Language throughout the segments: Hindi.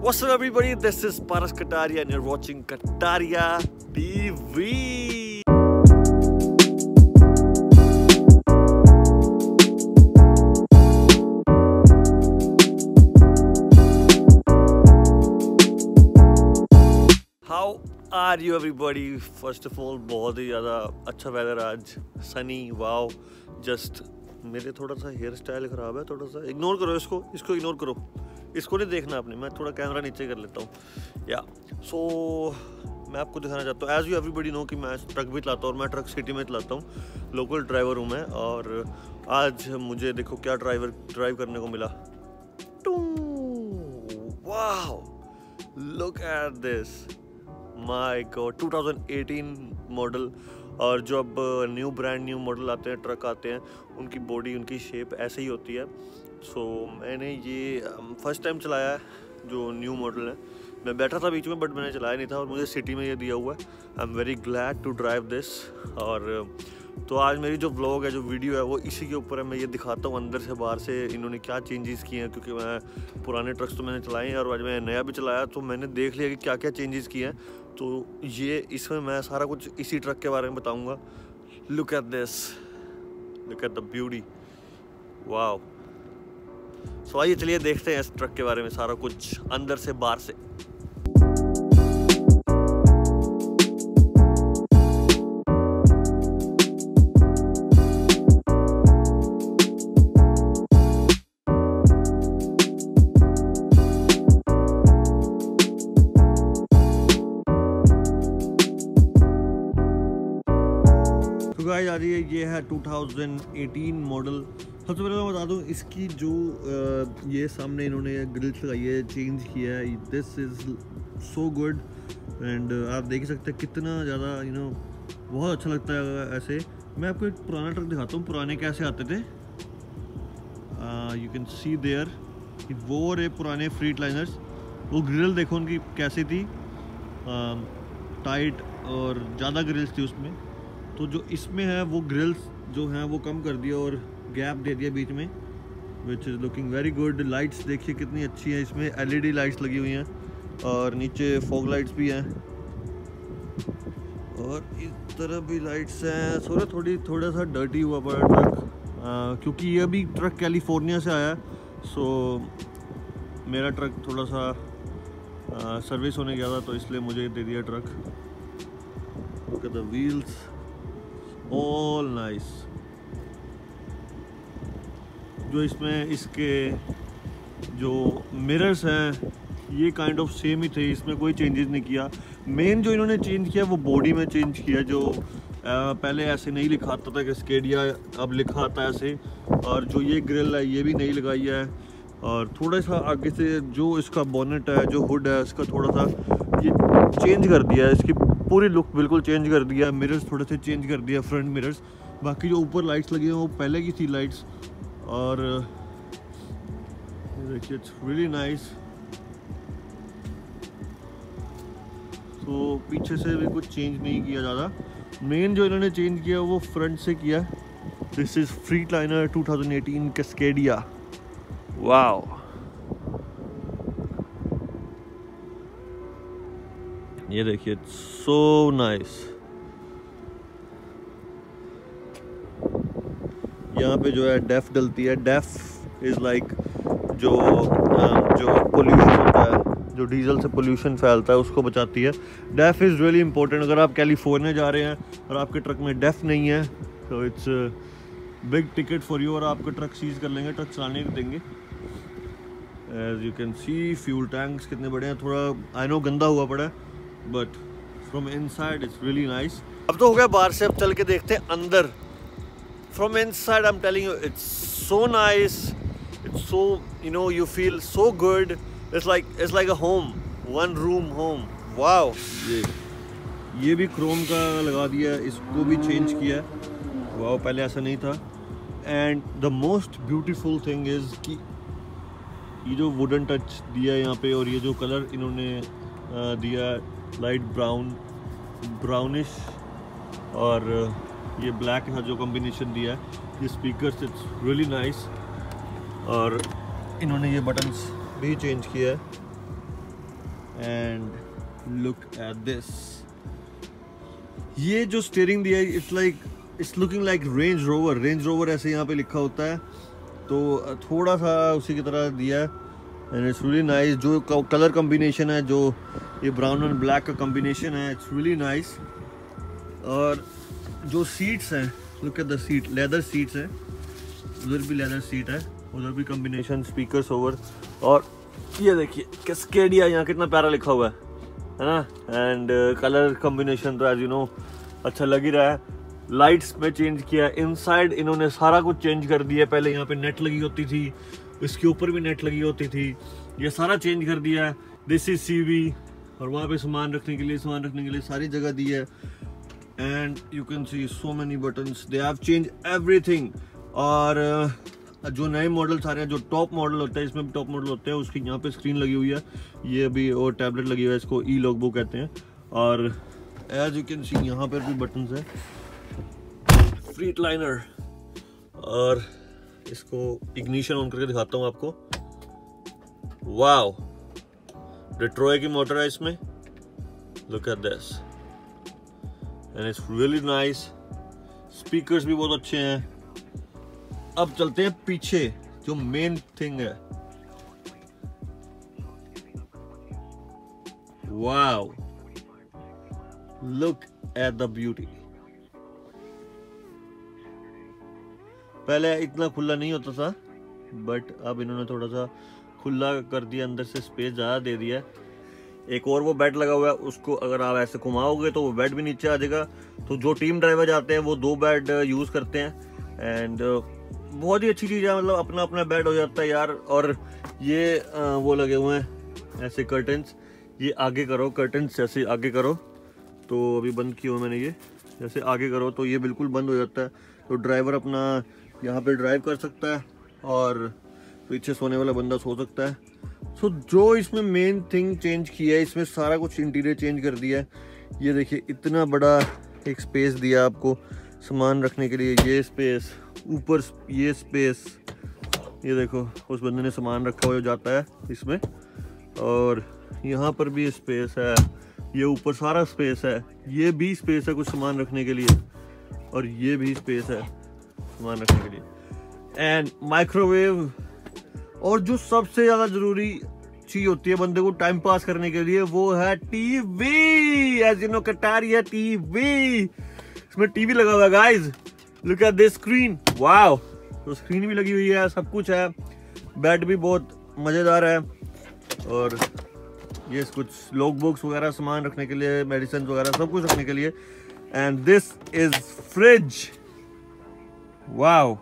What's up everybody, this is Paras Kataria and you're watching Kataria TV. How are you everybody? First of all, बहुत ही ज़्यादा अच्छा वेदर आज, सनी, वाओ. जस्ट मेरे थोड़ा सा हेयर स्टाइल ख़राब है, थोड़ा सा इग्नोर करो इसको इग्नोर करो, इसको नहीं देखना आपने. मैं थोड़ा कैमरा नीचे कर लेता हूँ या सो मैं आपको दिखाना चाहता हूँ. एज़ यू एवरीबडी नो कि मैं ट्रक भी चलाता हूँ और मैं ट्रक सिटी में चलाता हूँ. लोकल ड्राइवर हूँ मैं और आज मुझे देखो क्या ड्राइव करने को मिला. Wow, look at this, my God. 2018 model. और जो अब ब्रांड न्यू मॉडल आते हैं, ट्रक आते हैं, उनकी बॉडी, उनकी शेप ऐसे ही होती है. सो मैंने ये फर्स्ट टाइम चलाया है जो न्यू मॉडल है. मैं बैठा था बीच में बट मैंने चलाया नहीं था और मुझे सिटी में ये दिया हुआ है. I am very glad to drive this. और तो आज मेरी जो व्लॉग है, जो वीडियो है, वो इसी के ऊपर है. मैं ये दिखाता हूँ अंदर से बाहर से इन्होंने क्या चेंजेस किए हैं, क्योंकि मैं पुराने ट्रक्स तो मैंने चलाए हैं और आज मैं नया भी चलाया, तो मैंने देख लिया कि क्या क्या चेंजेस किए हैं. तो ये इसमें मैं सारा कुछ इसी ट्रक के बारे में बताऊँगा. Look at this, look at the beauty, wow. So आइए चलिए देखते हैं इस ट्रक के बारे में सारा कुछ अंदर से बाहर से. तो गाइस आ रही है, ये है 2018 मॉडल. सबसे पहले मैं बता दूं इसकी जो ये सामने इन्होंने ग्रिल्स लगाई है, चेंज किया है. This is so good and आप देख ही सकते हैं कितना ज़्यादा बहुत अच्छा लगता है ऐसे. मैं आपको एक पुराना ट्रक दिखाता हूँ, पुराने कैसे आते थे. यू कैन सी देयर, वो रहे पुराने फ्रीट लाइनर्स. वो ग्रिल देखो उनकी कैसी थी, टाइट और ज़्यादा ग्रिल्स थी उसमें. तो जो इसमें है वो ग्रिल्स जो हैं वो कम कर दिया और गैप दे दिया बीच में, which is looking very good. Lights देखिए कितनी अच्छी है, इसमें LED लाइट्स लगी हुई हैं और नीचे फॉग लाइट्स भी हैं और इस तरफ भी लाइट्स हैं. थोड़ा सा डर्टी हुआ पड़ा ट्रक, क्योंकि ये भी ट्रक कैलिफोर्निया से आया है. सो मेरा ट्रक थोड़ा सा सर्विस होने गया था, तो इसलिए मुझे दे दिया truck. Look at the wheels, all nice. जो इसमें इसके जो मिरर्स हैं ये काइंड ऑफ सेम ही थे, इसमें कोई चेंजेस नहीं किया. मेन जो इन्होंने चेंज किया वो बॉडी में चेंज किया. जो पहले ऐसे नहीं लिखा आता था कि स्केडिया, अब लिखा आता है ऐसे. और जो ये ग्रिल है ये भी नहीं लगाई है. और थोड़ा सा आगे से जो इसका बोनेट है, जो हुड है, इसका थोड़ा सा ये चेंज कर दिया है. इसकी पूरी लुक बिल्कुल चेंज कर दिया. मिरर्स थोड़े से चेंज कर दिया, फ्रंट मिरर्स. बाकी जो ऊपर लाइट्स लगी हैं वो पहले की थी लाइट्स. और देखिए इट्स रियली नाइस. तो पीछे से भी कुछ चेंज नहीं किया ज़्यादा. मेन जो इन्होंने चेंज किया वो फ्रंट से किया. This is Freightliner 2018 Cascadia. Wow, ये देखिए सो नाइस. यहाँ पे जो है डेफ डलती है. डेफ इज़ लाइक जो पोल्यूशन होता है, जो डीजल से पोल्यूशन फैलता है, उसको बचाती है. डेफ इज़ रियली इंपॉर्टेंट. अगर आप कैलिफोर्निया जा रहे हैं और आपके ट्रक में डेफ नहीं है तो it's big ticket for you, और आपका ट्रक सीज कर लेंगे, ट्रक चलाने नहीं देंगे. As you can see fuel tanks कितने बड़े हैं. थोड़ा आई नो गंदा हुआ पड़ा है but from inside it's really nice. अब तो हो गया बाहर से, अब चल के देखते हैं अंदर. From inside, I'm telling you, it's so nice. It's so, you feel so good. It's like a home, one room home. Wow. ये भी क्रोम का लगा दिया, इसको भी चेंज किया. वाओ, पहले ऐसा नहीं था. And the most beautiful thing is कि ये जो वुडन टच दिया है यहाँ पे, और ये जो कलर इन्होंने दिया लाइट ब्राउनिश और ये ब्लैक का जो कॉम्बिनेशन दिया है, ये स्पीकर्स इट्स रियली नाइस. और इन्होंने ये बटन्स भी चेंज किया है. And look at this. ये जो स्टीयरिंग दिया है it's looking like range rover ऐसे यहाँ पे लिखा होता है, तो थोड़ा सा उसी की तरह दिया है। And it's really nice. जो कलर कॉम्बिनेशन है, जो ये ब्राउन एंड ब्लैक का कॉम्बिनेशन है, इट्स रियली नाइस। और जो सीट्स हैं, look at the seat, leather seats हैं, उधर भी लेदर सीट है, उधर भी कॉम्बिनेशन, स्पीकर्स ओवर। और ये देखिए कैस्केडिया यहाँ कितना प्यारा लिखा हुआ है ना। एंड कलर कॉम्बिनेशन तो एज यू नो अच्छा लग ही रहा है। लाइट्स में चेंज किया, इनसाइड इन्होंने सारा कुछ चेंज कर दिया। पहले यहाँ पे नेट लगी होती थी, इसके ऊपर भी नेट लगी होती थी, ये सारा चेंज कर दिया है। दिस इज सीवी, और वहाँ पे सामान रखने के लिए सारी जगह दी है। And you can C so many buttons, they have change everything. और जो नए मॉडल सारे हैं, जो टॉप मॉडल होता है, इसमें भी टॉप मॉडल होते हैं, उसकी यहाँ पे स्क्रीन लगी हुई है, ये अभी और टैबलेट लगी हुई है, इसको ई लॉगबुक कहते हैं। और एज यू कैन सी यहाँ पर भी बटन्स है, फ्रीट लाइनर। और इसको इग्निशन ऑन करके दिखाता हूँ आपको। वाओ, डेट्रॉय की मोटर है इसमें, look at this and it's really nice. Speakers भी बहुत अच्छे हैं। अब चलते हैं पीछे, जो मेन थिंग है। Wow, look at the beauty. पहले इतना खुला नहीं होता था, बट अब इन्होंने थोड़ा सा खुला कर दिया, अंदर से स्पेस ज़्यादा दे दिया। एक और वो बेड लगा हुआ है, उसको अगर आप ऐसे घुमाओगे तो वो बेड भी नीचे आ जाएगा। तो जो टीम ड्राइवर जाते हैं वो 2 बेड यूज़ करते हैं। एंड बहुत ही अच्छी चीज़ है, मतलब अपना अपना बेड हो जाता है यार। और ये वो लगे हुए हैं ऐसे कर्टन्स, ये आगे करो, कर्टन्स जैसे आगे करो, तो अभी बंद किया हुआ मैंने, ये जैसे आगे करो तो ये बिल्कुल बंद हो जाता है। तो ड्राइवर अपना यहाँ पे ड्राइव कर सकता है और पीछे सोने वाला बंदा सो सकता है। सो जो इसमें मेन थिंग चेंज किया है, इसमें सारा कुछ इंटीरियर चेंज कर दिया है। ये देखिए इतना बड़ा एक स्पेस दिया आपको सामान रखने के लिए, ये स्पेस, ऊपर ये स्पेस, ये देखो उस बंदे ने सामान रखा हुआ जाता है इसमें। और यहाँ पर भी स्पेस है, ये ऊपर सारा स्पेस है, ये भी स्पेस है कुछ सामान रखने के लिए, और ये भी स्पेस है सामान रखने के लिए। And microwave. और जो सबसे ज्यादा जरूरी चीज होती है बंदे को टाइम पास करने के लिए, वो है टीवी। एज यू नो कटारी है टीवी, इसमें टीवी लगा हुआ है guys, look at this screen. Wow, तो स्क्रीन भी लगी हुई है, सब कुछ है। बेड भी बहुत मजेदार है। और ये कुछ लॉग बुक्स वगैरह सामान रखने के लिए, मेडिसिन वगैरह सब कुछ रखने के लिए। And this is fridge. Wow,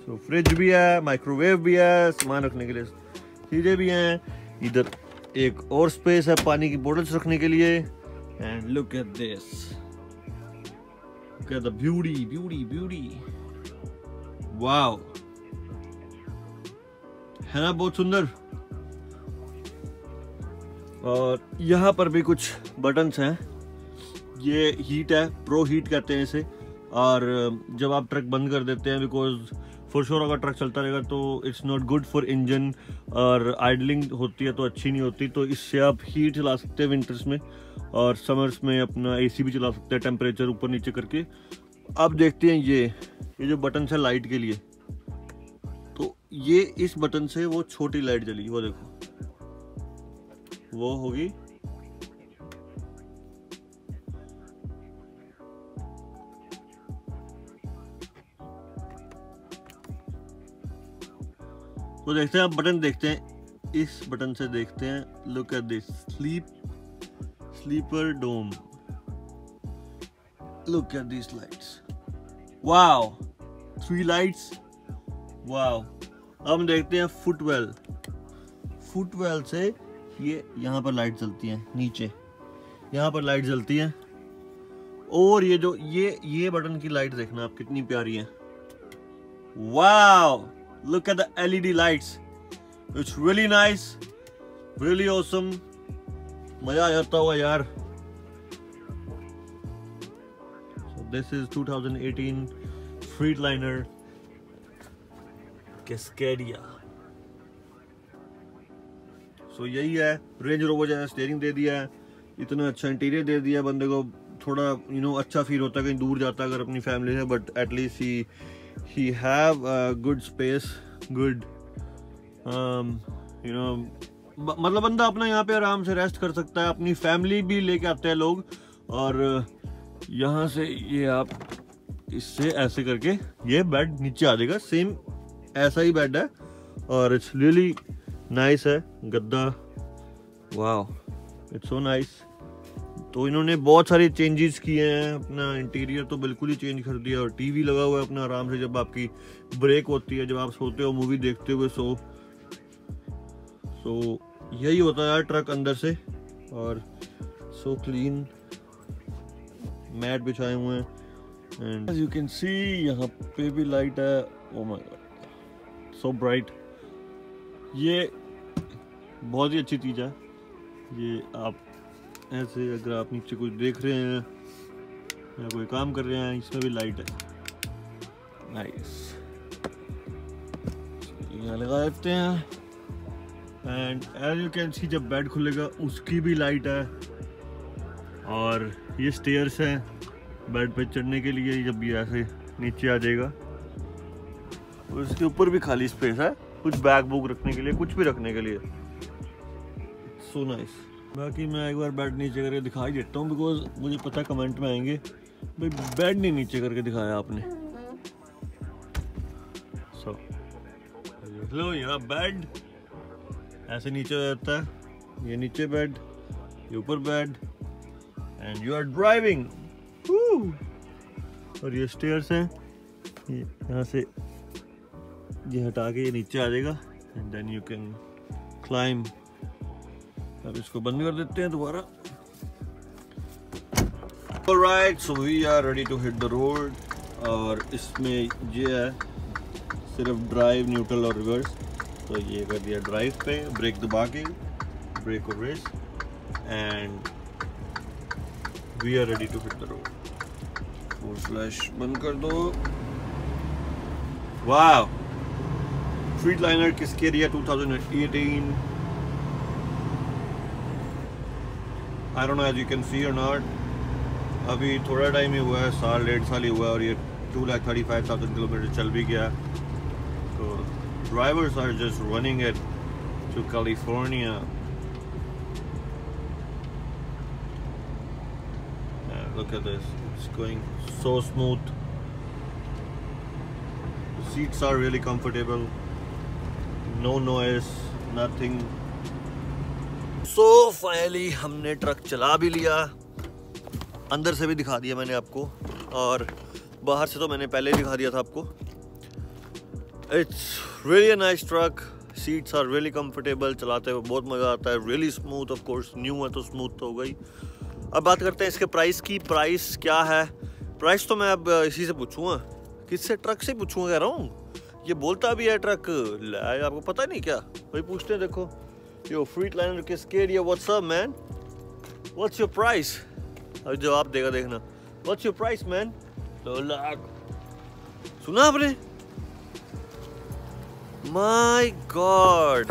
so fridge भी है, माइक्रोवेव भी है, सामान रखने के लिए चीजें भी हैं। इधर एक और स्पेस है पानी की बोतल्स रखने के लिए। And look at this, look at the beauty beauty beauty. Wow, है ना बहुत सुंदर। और यहाँ पर भी कुछ बटन्स हैं, ये हीट है, प्रो हीट कहते हैं इसे। और जब आप ट्रक बंद कर देते हैं, बिकॉज फॉर श्योर अगर ट्रक चलता रहेगा तो it's not good for engine, और आइडलिंग होती है तो अच्छी नहीं होती। तो इससे आप हीट चला सकते हैं विंटर्स में, और समर्स में अपना एसी भी चला सकते हैं टेम्परेचर ऊपर नीचे करके। अब देखते हैं ये जो बटन है लाइट के लिए, तो ये इस बटन से वो छोटी लाइट जली, वो देखो वो होगी। तो देखते हैं, आप बटन देखते हैं, इस बटन से देखते हैं। Look at this sleeper dome, look at this lights. Wow, 3 lights. Wow, अब हम देखते हैं फुटवेल से ये यहाँ पर लाइट जलती है, नीचे यहाँ पर लाइट जलती है। और ये जो ये बटन की लाइट देखना आप कितनी प्यारी है। Wow, look at the LED lights, it's really nice, really awesome, मजा आ जाता होगा यार। So this is 2018 Freightliner Cascadia, सो यही है, रेंज रोवर जैसा स्टीयरिंग दे दिया है, इतना अच्छा इंटीरियर दे दिया, बंदे को थोड़ा अच्छा फील होता है कहीं दूर जाता है अगर अपनी फैमिली से, but at least he have good space, good मतलब बंदा अपना यहाँ पे आराम से रेस्ट कर सकता है, अपनी फैमिली भी लेके आते हैं लोग, और यहाँ से ये आप इससे ऐसे करके ये बेड नीचे आ जाएगा, सेम ऐसा ही बेड है और इट्स रियली नाइस है, गद्दा, वाओ इट्स सो नाइस। तो इन्होंने बहुत सारे चेंजेस किए हैं, अपना इंटीरियर तो बिल्कुल ही चेंज कर दिया, और टीवी लगा हुआ है अपना आराम से, जब आपकी ब्रेक होती है, जब आप सोते हो मूवी देखते हुए, सो यही होता है यार ट्रक अंदर से। और सो क्लीन, मैट बिछाए हुए हैं, and as you can see यहाँ पे भी लाइट है, oh my god so bright. ये बहुत ही अच्छी चीज़ है, ये आप ऐसे अगर आप नीचे कुछ देख रहे हैं या कोई काम कर रहे हैं, इसमें भी लाइट है, नाइस। यहाँ लगा देते हैं, and as you can see जब बेड खुलेगा उसकी भी लाइट है, और ये स्टेयर्स हैं बेड पे चढ़ने के लिए, जब ये ऐसे नीचे आ जाएगा, और इसके ऊपर भी खाली स्पेस है कुछ बैग बुक रखने के लिए, कुछ भी रखने के लिए, सो नाइस। बाकी मैं एक बार बेड नीचे करके दिखाई देता हूँ, बिकॉज मुझे पता कमेंट में आएंगे भाई बेड नहीं नीचे करके दिखाया आपने। सो लो यहाँ बेड ऐसे नीचे हो जाता है, ये नीचे बेड, ये ऊपर bed, and you are driving, और ये स्टेयर्स हैं, ये यहाँ से ये हटा के ये नीचे आ जाएगा, and then you can climb. अब इसको बंद कर देते हैं दोबारा। Alright, so we are ready to hit the road, और इसमें ये है सिर्फ ड्राइव, न्यूट्रल और रिवर्स, तो ये कर दिया ड्राइव पे, ब्रेक दबा के, ब्रेक और race, and we are ready to hit the road. Full flash बंद कर दो। वाव, फ्रीडलाइनर किस्केरिया 2018, I don't know as you can see or not, अभी थोड़ा टाइम ही हुआ है, साल 1.5 साल ही हुआ है, और ये 2,35,000 किलोमीटर चल भी गया। तो drivers are just running it to California. Yeah, look at this, it's going so smooth. The seats are really comfortable, no noise, nothing. So finally हमने ट्रक चला भी लिया, अंदर से भी दिखा दिया मैंने आपको, और बाहर से तो मैंने पहले दिखा दिया था आपको। It's really a nice truck, seats are really comfortable, चलाते हुए बहुत मज़ा आता है, really smooth, of course new है तो स्मूथ तो हो गई। अब बात करते हैं इसके प्राइस की। प्राइस क्या है? प्राइस तो मैं अब इसी से पूछूँगा, किससे? ट्रक से पूछूँगा, कह रहा हूँ, ये बोलता भी है ट्रक, आपको पता नहीं क्या? वही पूछते हैं, देखो। Yo, Freightliner Cascadia, what's up, man? What's your price? अब जवाब देगा, देखना। What's your price, man? 2 lakh. सुना आपने? My God!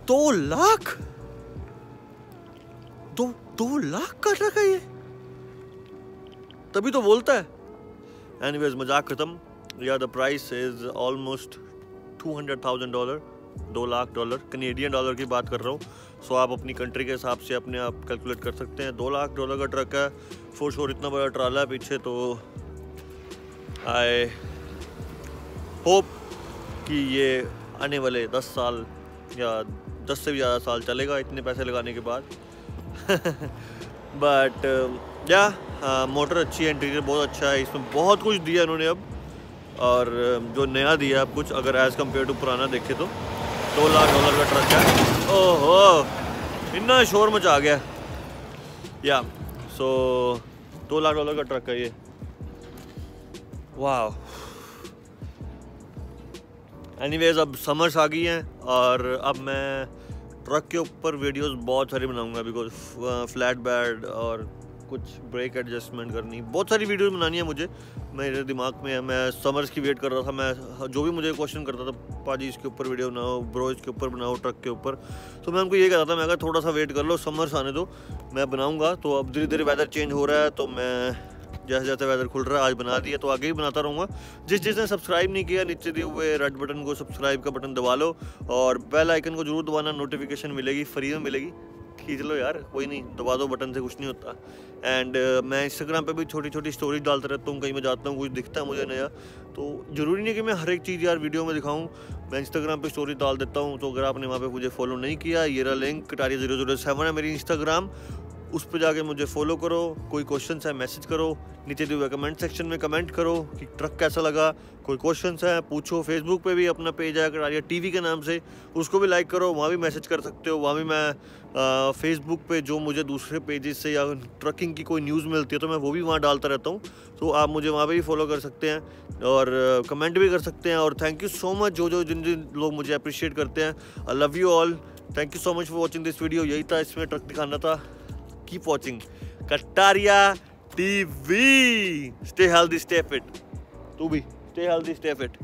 2 लाख? 2 लाख का ट्रक है ये? तभी तो बोलता है। Anyways, मजाक खत्म। Yeah, the price is almost $200,000, $2 lakh, Canadian dollar की बात कर रहा हूँ। सो आप अपनी कंट्री के हिसाब से अपने आप कैलकुलेट कर सकते हैं। $2 लाख का ट्रक है, फॉर श्योर इतना बड़ा ट्राला है पीछे, तो आई होप कि ये आने वाले 10 साल या 10 से भी ज़्यादा साल चलेगा, इतने पैसे लगाने के बाद। बट या मोटर अच्छी है, इंटीरियर बहुत अच्छा है, इसमें बहुत कुछ दिया इन्होंने अब, और जो नया दिया अब कुछ, अगर एज़ कम्पेयर टू पुराना देखे तो $2 लाख का ट्रक है। ओहो, इतना शोर मचा गया। या सो $2 लाख का ट्रक है ये। वाह। एनीवेज, अब समर्स आ गई हैं, और अब मैं ट्रक के ऊपर वीडियोस बहुत सारी बनाऊंगा, बिकॉज फ्लैट बेड और कुछ ब्रेक एडजस्टमेंट करनी, बहुत सारी वीडियो बनानी है मुझे, मेरे दिमाग में है। मैं समर्स की वेट कर रहा था, मैं जो भी मुझे क्वेश्चन करता था, पाजी इसके ऊपर वीडियो बनाओ, ब्रो इसके ऊपर बनाओ, ट्रक के ऊपर, तो मैं उनको ये कहता था, मैं कहा थोड़ा सा वेट कर लो, समर्स आने दो, मैं बनाऊँगा। तो अब धीरे धीरे वेदर चेंज हो रहा है, तो मैं जैसे जैसे वेदर खुल रहा है आज बना दिया, तो आगे भी बनाता रहूँगा। जिसने सब्सक्राइब नहीं किया, नीचे दिए हुए रेड बटन को, सब्सक्राइब का बटन दबा लो और बेल आइकन को जरूर दबाना, नोटिफिकेशन मिलेगी, फ्री में मिलेगी, खींच लो यार, कोई नहीं, दबा दो बटन से, कुछ नहीं होता। एंड मैं इंस्टाग्राम पे भी छोटी छोटी स्टोरीज डालता रहता हूँ, कहीं मैं जाता हूँ, कुछ दिखता है मुझे नया, तो ज़रूरी नहीं कि मैं हर एक चीज़ यार वीडियो में दिखाऊँ, मैं इंस्टाग्राम पे स्टोरी डाल देता हूँ। तो अगर आपने वहाँ पे मुझे फॉलो नहीं किया, ये रहा लिंक, कटारिया 007 है मेरी इंस्टाग्राम, उस पर जाके मुझे फॉलो करो। कोई क्वेश्चन है मैसेज करो, नीचे दिए हुए कमेंट सेक्शन में कमेंट करो कि ट्रक कैसा लगा, कोई क्वेश्चन है पूछो। फेसबुक पे भी अपना पेज है कटारिया टीवी के नाम से, उसको भी लाइक करो, वहाँ भी मैसेज कर सकते हो। वहाँ भी मैं फेसबुक पे जो मुझे दूसरे पेजेस से या ट्रकिंग की कोई न्यूज़ मिलती है तो मैं वो भी वहाँ डालता रहता हूँ, तो आप मुझे वहाँ पे भी फॉलो कर सकते हैं और कमेंट भी कर सकते हैं। और थैंक यू सो मच जिन जिन लोग मुझे अप्रिशिएट करते हैं। I love you all, thank you so much for watching this video. यही था, इसमें ट्रक दिखाना था। Keep watching Kataria TV. Stay healthy, stay fit. तू भी stay healthy, stay fit.